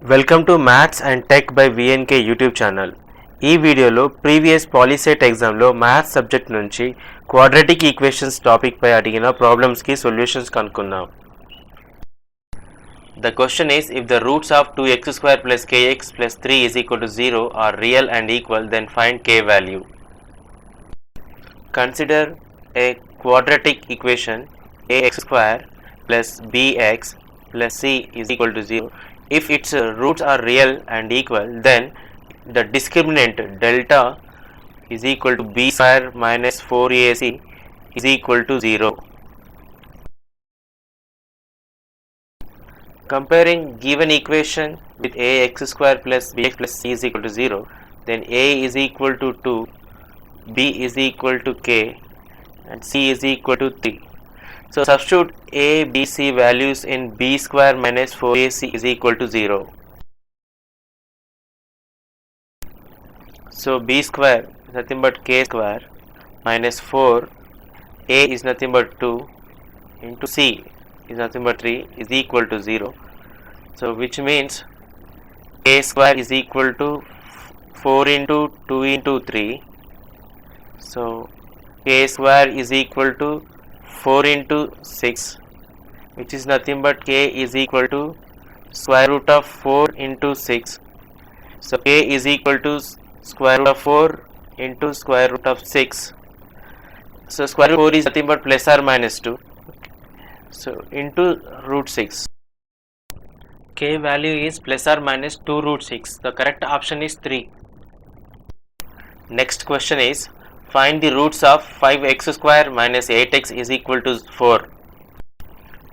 Welcome to Maths and Tech by VNK YouTube channel. ఈ వీడియోలో previous POLYCET ఎగ్జామ్లో maths subject నుంచి quadratic equations topic పై అడిగిన ప్రాబ్లమ్స్కి solutions కనుక్కుందాం. The question is, if the roots of 2x square plus kx plus 3 is equal to 0 are real and equal, then find k value. Consider a quadratic equation ax square plus bx plus c is equal to 0. If its roots are real and equal, then the discriminant delta is equal to b square minus 4ac is equal to 0. Comparing given equation with ax square plus bx plus c is equal to 0, then a is equal to 2, b is equal to k and c is equal to 3. So substitute a, b, c values in b square minus 4ac is equal to 0. So b square is nothing but k square minus 4, a is nothing but 2 into c is nothing but 3 is equal to 0. So which means k square is equal to 4 into 2 into 3. So k square is equal to 4 into 6, which is nothing but k is equal to square root of 4 into 6. So k is equal to square root of 4 into square root of 6. So square root 4 is nothing but plus or minus 2. So into root 6. K value is plus or minus 2 root 6. The correct option is 3. Next question is, find the roots of 5x square minus 8x is equal to 4.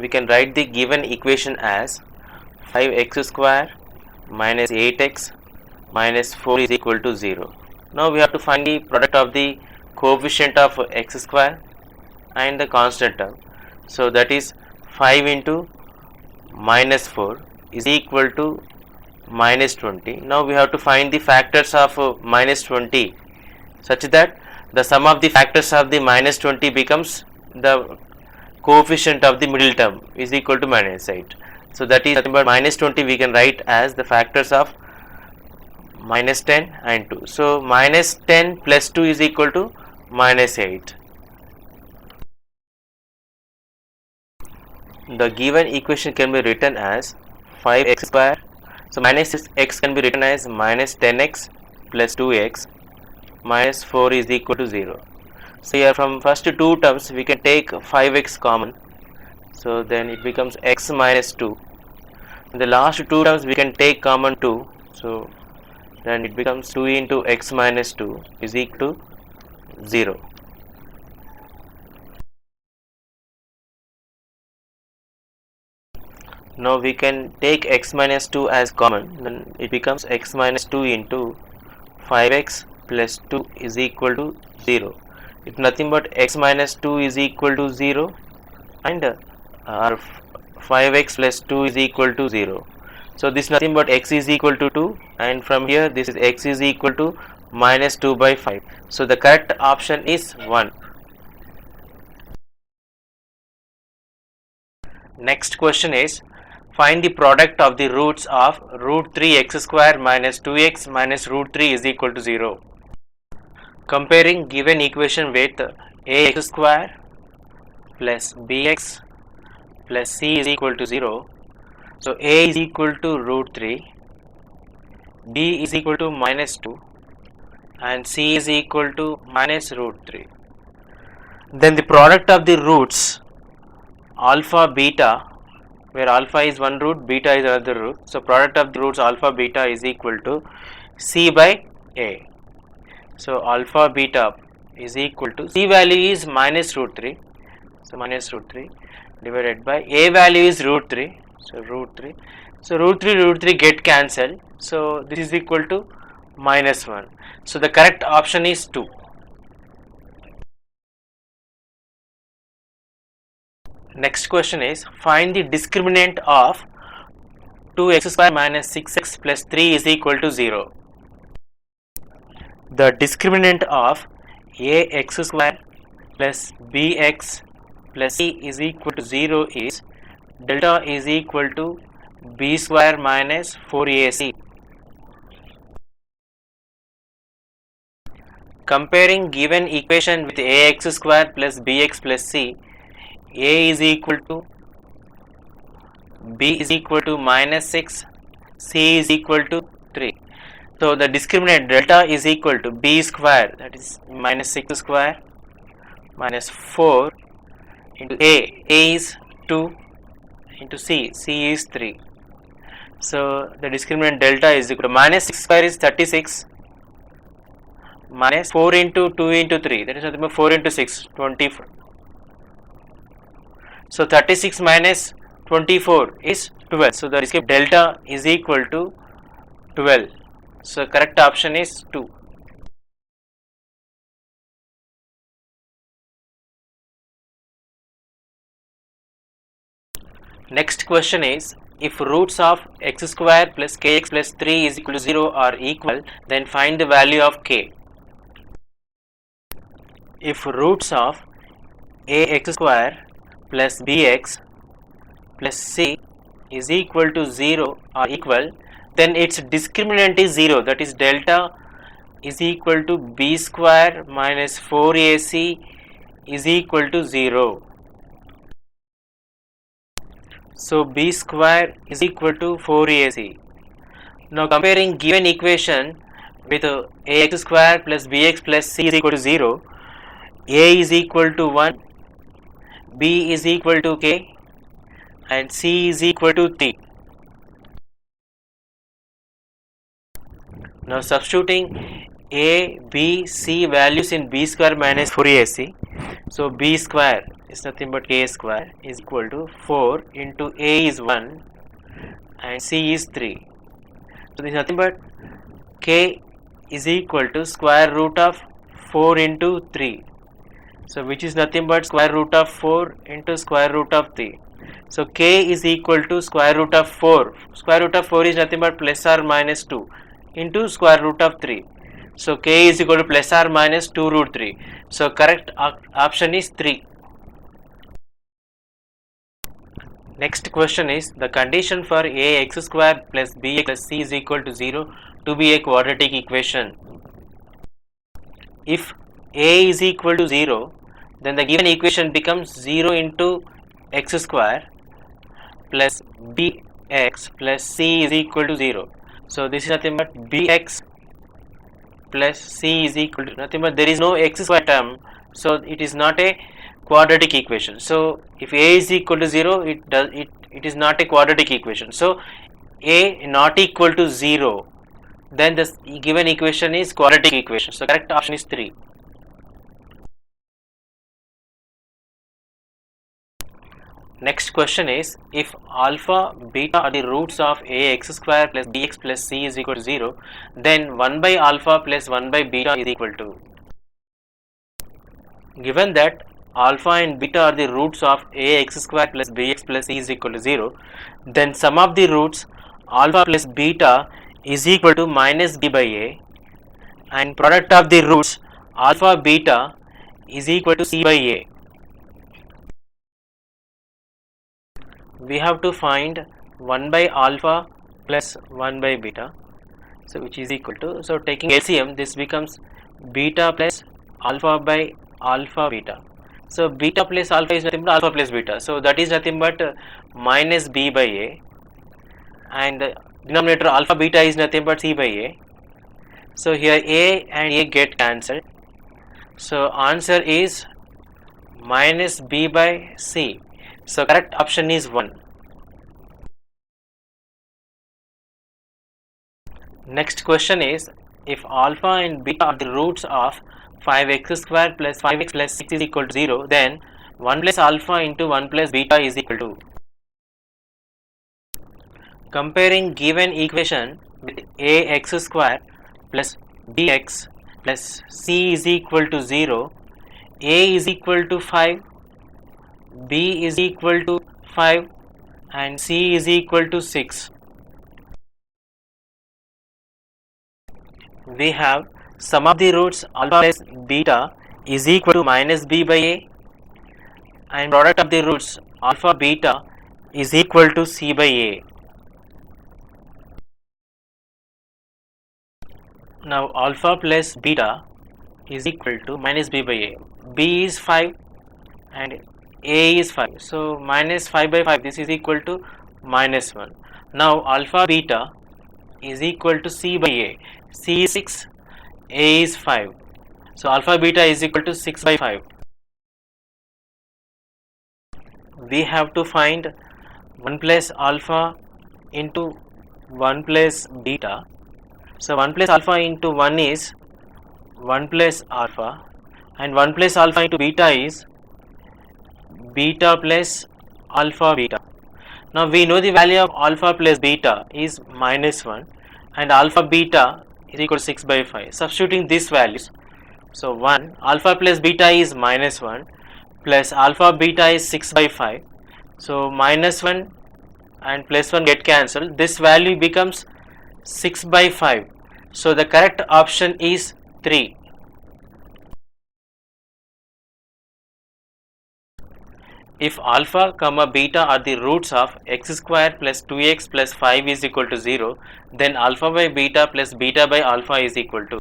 We can write the given equation as 5x square minus 8x minus 4 is equal to 0. Now we have to find the product of the coefficient of x square and the constant term. So that is 5 into minus 4 is equal to minus 20. Now we have to find the factors of minus 20 such that the sum of the factors of the minus 20 becomes the coefficient of the middle term is equal to minus 8. So that is nothing but minus 20 we can write as the factors of minus 10 and 2. So minus 10 plus 2 is equal to minus 8. The given equation can be written as 5x square. So minus x can be written as minus 10x plus 2x minus 4 is equal to 0. So here from first two terms we can take 5x common. So then it becomes x minus 2. In the last two terms we can take common 2. So then it becomes 2 into x minus 2 is equal to 0. Now we can take x minus 2 as common. Then it becomes x minus 2 into 5x plus 2 is equal to 0. If nothing but x minus 2 is equal to 0 and our 5x plus 2 is equal to 0. So this nothing but x is equal to 2 and from here this is x is equal to minus 2 by 5. So the correct option is 1. Next question is, find the product of the roots of root 3x square minus 2x minus root 3 is equal to 0. Comparing given equation with ax square plus bx plus c is equal to 0. So a is equal to root 3, b is equal to minus 2 and c is equal to minus root 3. Then the product of the roots alpha beta, where alpha is one root, beta is another root. So product of the roots alpha beta is equal to c by a. So alpha beta is equal to, c value is minus root 3. So minus root 3 divided by a value is root 3. So root 3. So root 3 get cancelled. So this is equal to minus 1. So the correct option is 2. Next question is, find the discriminant of 2x square minus 6x plus 3 is equal to 0. The discriminant of ax square plus bx plus c is equal to 0 is delta is equal to b square minus 4ac. Comparing given equation with ax square plus bx plus c, a is equal to b is equal to minus 6, c is equal to 3. So the discriminant delta is equal to b square, that is minus 6 square minus 4 into a is 2 into c is 3. So the discriminant delta is equal to minus 6 square is 36 minus 4 into 2 into 3, that is nothing but 4 into 6, 24. So 36 minus 24 is 12. So the discriminant delta is equal to 12. So correct option is 2. Next question is, if roots of x square plus kx plus 3 is equal to 0 are equal, then find the value of k. If roots of ax square plus bx plus c is equal to 0 are equal, then its discriminant is 0, that is delta is equal to b square minus 4ac is equal to 0. So b square is equal to 4ac. Now comparing given equation with ax square plus bx plus c is equal to 0, a is equal to 1, b is equal to k, and c is equal to 3. Now substituting a, b, c values in b square minus 4ac, so b square is nothing but k square is equal to 4 into a is 1 and c is 3. So this is nothing but k is equal to square root of 4 into 3. So which is nothing but square root of 4 into square root of 3. So k is equal to square root of 4. Square root of 4 is nothing but plus or minus 2 into square root of 3. So k is equal to plus or minus 2 root 3. So correct option is 3. Next question is, the condition for ax square plus bx plus c is equal to 0 to be a quadratic equation. If a is equal to 0, then the given equation becomes 0 into x square plus bx plus c is equal to 0. So this is nothing but bx plus c is equal to nothing but there is no x square term, so it is not a quadratic equation. So if a is equal to 0, it is not a quadratic equation. So a not equal to 0, then the given equation is quadratic equation. So correct option is 3. Next question is, if alpha, beta are the roots of ax square plus bx plus c is equal to 0, then 1 by alpha plus 1 by beta is equal to. Given that alpha and beta are the roots of ax square plus bx plus c is equal to 0, then sum of the roots alpha plus beta is equal to minus b by a, and product of the roots alpha beta is equal to c by a. We have to find 1 by alpha plus 1 by beta, so which is equal to, so taking LCM, this becomes beta plus alpha by alpha beta. So beta plus alpha is nothing but alpha plus beta, so that is nothing but minus b by a, and the denominator alpha beta is nothing but c by a. So here a and a get cancelled, so answer is minus b by c. So correct option is 1. Next question is, if alpha and beta are the roots of 5x square plus 5x plus 6 is equal to 0, then 1 plus alpha into 1 plus beta is equal to. Comparing given equation with ax square plus bx plus c is equal to 0, a is equal to 5, b is equal to 5 and c is equal to 6. We have sum of the roots alpha plus beta is equal to minus b by a, and product of the roots alpha beta is equal to c by a. Now alpha plus beta is equal to minus b by a. B is 5 and a is 5. So minus 5 by 5, this is equal to minus 1. Now alpha beta is equal to c by a. C is 6, a is 5. So alpha beta is equal to 6 by 5. We have to find 1 plus alpha into 1 plus beta. So 1 plus alpha into 1 is 1 plus alpha, and 1 plus alpha into beta is beta plus alpha beta. Now we know the value of alpha plus beta is minus 1 and alpha beta is equal to 6 by 5. Substituting these values, so 1 alpha plus beta is minus 1 plus alpha beta is 6 by 5. So minus 1 and plus 1 get cancelled. This value becomes 6 by 5. So the correct option is 3. If alpha comma beta are the roots of x square plus 2x plus 5 is equal to 0, then alpha by beta plus beta by alpha is equal to.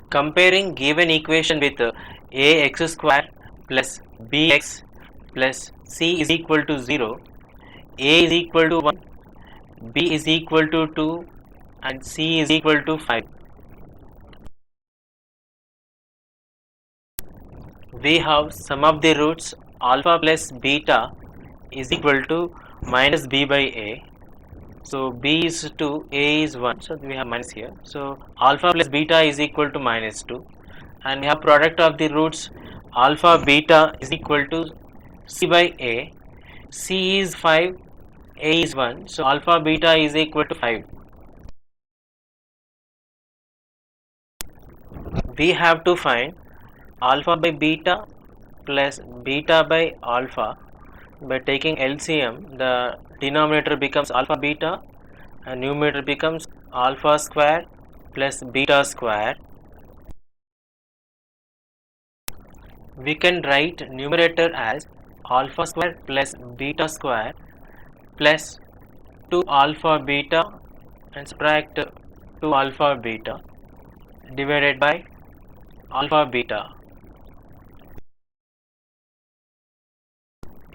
Comparing given equation with ax square plus bx plus c is equal to 0, a is equal to 1, b is equal to 2 and c is equal to 5. We have sum of the roots alpha plus beta is equal to minus b by a. So b is 2, a is 1, so we have minus here. So alpha plus beta is equal to minus 2, and we have product of the roots alpha beta is equal to c by a. C is 5, a is 1, so alpha beta is equal to 5. We have to find alpha by beta plus beta by alpha. By taking LCM, the denominator becomes alpha beta and numerator becomes alpha square plus beta square. We can write numerator as alpha square plus beta square plus 2 alpha beta and subtract 2 alpha beta divided by alpha beta.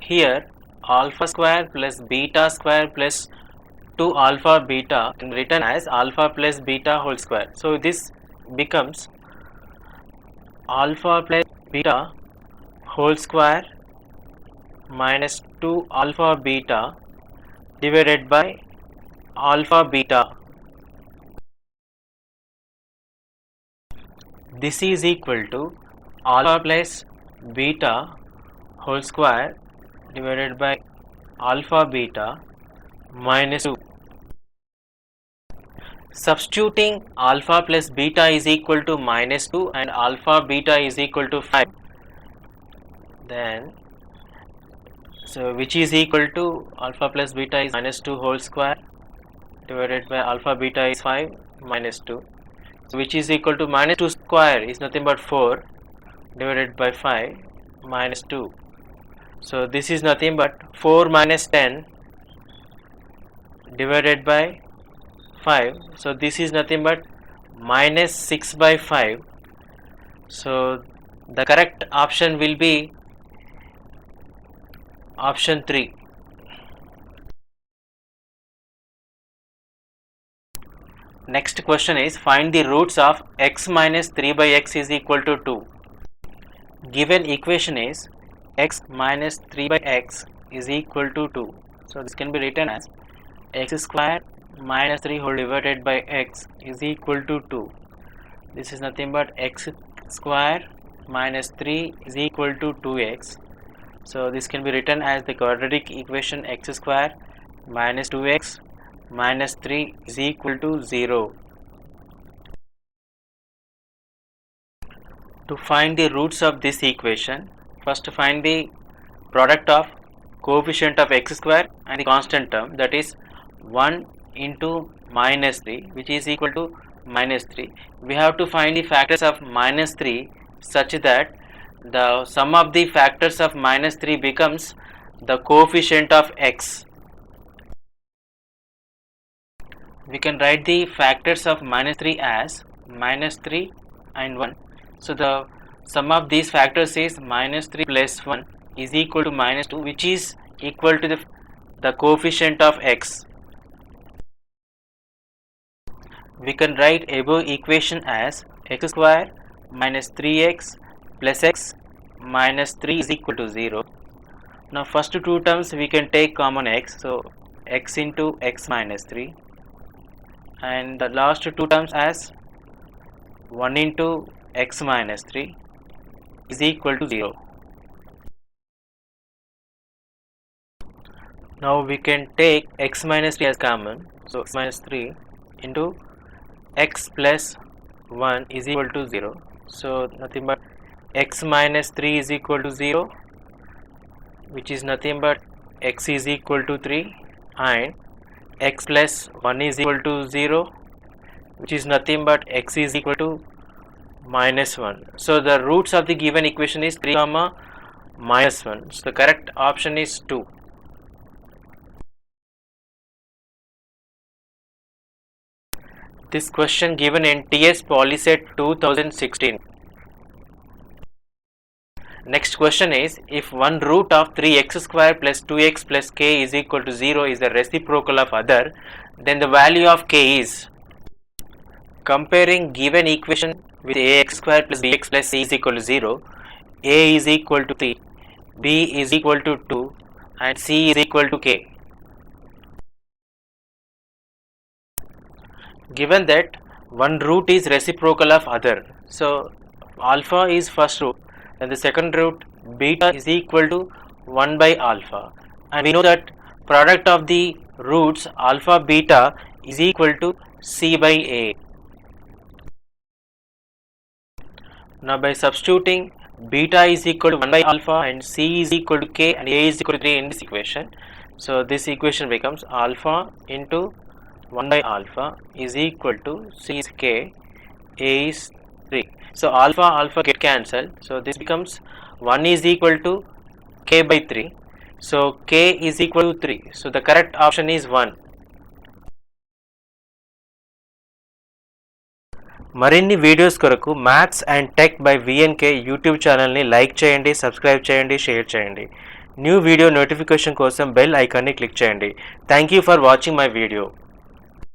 Here alpha square plus beta square plus 2 alpha beta can be written as alpha plus beta whole square. So this becomes alpha plus beta whole square minus 2 alpha beta divided by alpha beta. This is equal to alpha plus beta whole square divided by alpha beta minus 2. Substituting alpha plus beta is equal to minus 2 and alpha beta is equal to 5, then so which is equal to alpha plus beta is minus 2 whole square divided by alpha beta is 5 minus 2, so which is equal to minus 2 square is nothing but 4 divided by 5 minus 2. So this is nothing but 4 minus 10 divided by 5. So this is nothing but minus 6 by 5. So the correct option will be option 3. Next question is find the roots of x minus 3 by x is equal to 2. Given equation is x minus 3 by x is equal to 2. So this can be written as x square minus 3 whole divided by x is equal to 2. This is nothing but x square minus 3 is equal to 2x. So this can be written as the quadratic equation x square minus 2x minus 3 is equal to 0. To find the roots of this equation, first find the product of coefficient of x square and the constant term, that is 1 into minus 3, which is equal to minus 3. We have to find the factors of minus 3 such that the sum of the factors of minus 3 becomes the coefficient of x. We can write the factors of minus 3 as minus 3 and 1. So the sum of these factors is minus 3 plus 1 is equal to minus 2, which is equal to the coefficient of x. We can write above equation as x square minus 3x plus x minus 3 is equal to 0. Now first two terms we can take common x, so x into x minus 3, and the last two terms as 1 into x minus 3 is equal to 0. Now we can take x minus 3 as common, so x minus 3 into x plus 1 is equal to 0. So nothing but x minus 3 is equal to 0, which is nothing but x is equal to 3, and x plus 1 is equal to 0, which is nothing but x is equal to minus 1. So the roots of the given equation is 3 comma minus 1. So the correct option is 2. This question given in TS Polyset 2016. Next question is, if one root of 3x square plus 2x plus k is equal to 0 is the reciprocal of other, then the value of k is. Comparing given equation with ax square plus bx plus c is equal to 0, a is equal to 3, b is equal to 2, and c is equal to k. Given that one root is reciprocal of other, so alpha is first root, and the second root beta is equal to 1 by alpha, and we know that product of the roots alpha beta is equal to c by a. Now by substituting beta is equal to 1 by alpha and c is equal to k and a is equal to 3 in this equation, so this equation becomes alpha into 1 by alpha is equal to c is k, a is 3. So alpha get cancelled, so this becomes 1 is equal to k by 3, so k is equal to 3, so the correct option is 1. మరిన్ని videos కొరకు maths and tech by VNK YouTube ఛానల్ని like చేయండి, subscribe చేయండి, share చేయండి. New video notification కోసం bell ఐకాన్ని click చేయండి. Thank you for watching my video.